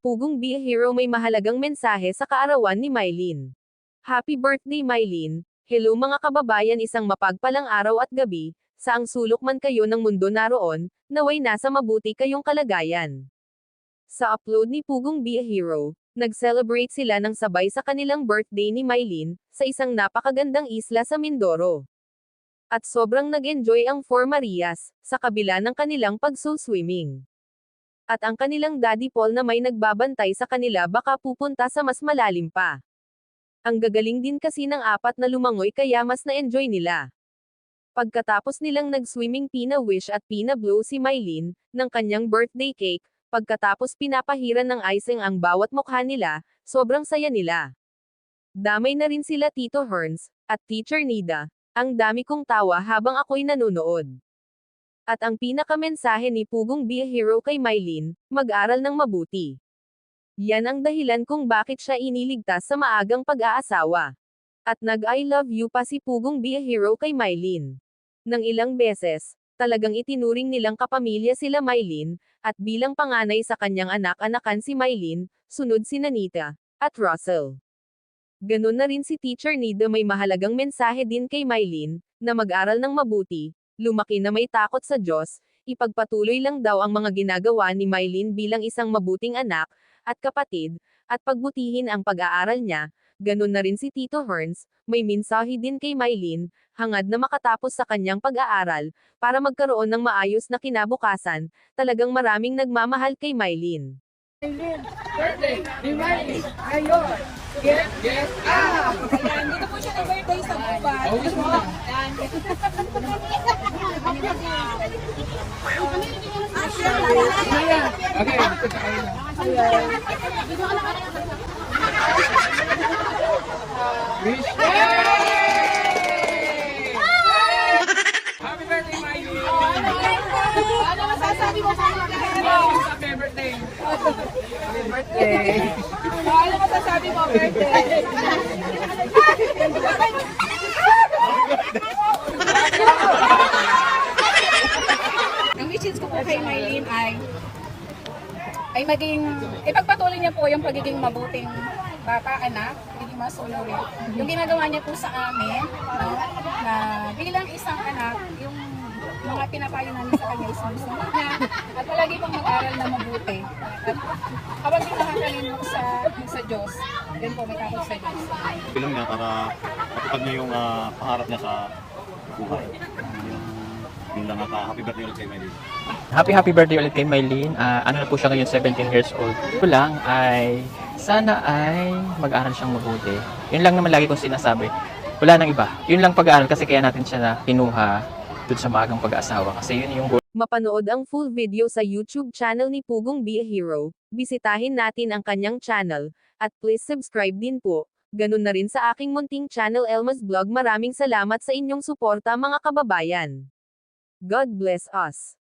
Pugong Be a Hero may mahalagang mensahe sa kaarawan ni Mylene. Happy birthday Mylene! Hello mga kababayan, isang mapagpalang araw at gabi, saang sulok man kayo ng mundo naroon, naway nasa mabuti kayong kalagayan. Sa upload ni Pugong Be a Hero, nag-celebrate sila ng sabay sa kanilang birthday ni Mylene, sa isang napakagandang isla sa Mindoro. At sobrang nag-enjoy ang Four Marias, sa kabila ng kanilang pagsuswimming. At ang kanilang Daddy Paul na may nagbabantay sa kanila baka pupunta sa mas malalim pa. Ang gagaling din kasi ng apat na lumangoy kaya mas na-enjoy nila. Pagkatapos nilang nag-swimming pina-wish at pina-blow si Mylene, ng kanyang birthday cake, pagkatapos pinapahiran ng icing ang bawat mukha nila, sobrang saya nila. Damay na rin sila Tito Herns, at Teacher Nida, ang dami kong tawa habang ako'y nanonood. At ang pinakamensahe ni Pugong Be a Hero kay Mylene, mag-aral ng mabuti. Yan ang dahilan kung bakit siya iniligtas sa maagang pag-aasawa. At nag-I love you pa si Pugong Be a Hero kay Mylene. Nang ilang beses, talagang itinuring nilang kapamilya sila Mylene, at bilang panganay sa kanyang anak-anakan si Mylene, sunod si Nanita, at Russell. Ganun na rin si Teacher Nida, may mahalagang mensahe din kay Mylene, na mag-aral ng mabuti, lumaki na may takot sa Diyos, ipagpatuloy lang daw ang mga ginagawa ni Mylene bilang isang mabuting anak, at kapatid, at pagbutihin ang pag-aaral niya. Ganun na rin si Tito Herns, may mensahe din kay Mylene, hangad na makatapos sa kanyang pag-aaral, para magkaroon ng maayos na kinabukasan, talagang maraming nagmamahal kay Mylene. Mylene, birthday ni Mylene, ngayon, get up! Ayan, dito po siya nag-birthday sa Gubat. Ayan. Okay, wish. Happy birthday, Mylene! Ano masasabi mo sa Happy birthday! Happy birthday! Ano masasabi mo, birthday? Ang wishes ko po kay Mylene ay maging, ipagpatuloy niya po yung pagiging mabuting bata, anak, pagiging masunurin. Yung ginagawa niya po sa amin, no, na bilang isang anak, yung mga pinapayo namin sa kanya is sumunod niya, at palagi pang mag-aral na mabuti. At kapag di nakakalimok sa Diyos, yun po, may takot sa Diyos. Bilang niya para matupad niya yung pangarap niya sa buhay. Yun lang at happy birthday ulit kay Mylene. Happy birthday ulit kay Mylene. Ano na po siya ngayon, 17 years old. Ito lang ay sana ay mag-aral siyang mabuti. Yun lang naman lagi kong sinasabi. Wala nang iba. Yun lang pag-aaral kasi kaya natin siya na kinuha dun sa maagang pag-aasawa. Kasi yun yung goal. Mapanood ang full video sa YouTube channel ni Pugong Be a Hero, bisitahin natin ang kanyang channel, at please subscribe din po. Ganun na rin sa aking munting channel Elmas Vlog. Maraming salamat sa inyong suporta mga kababayan. God bless us.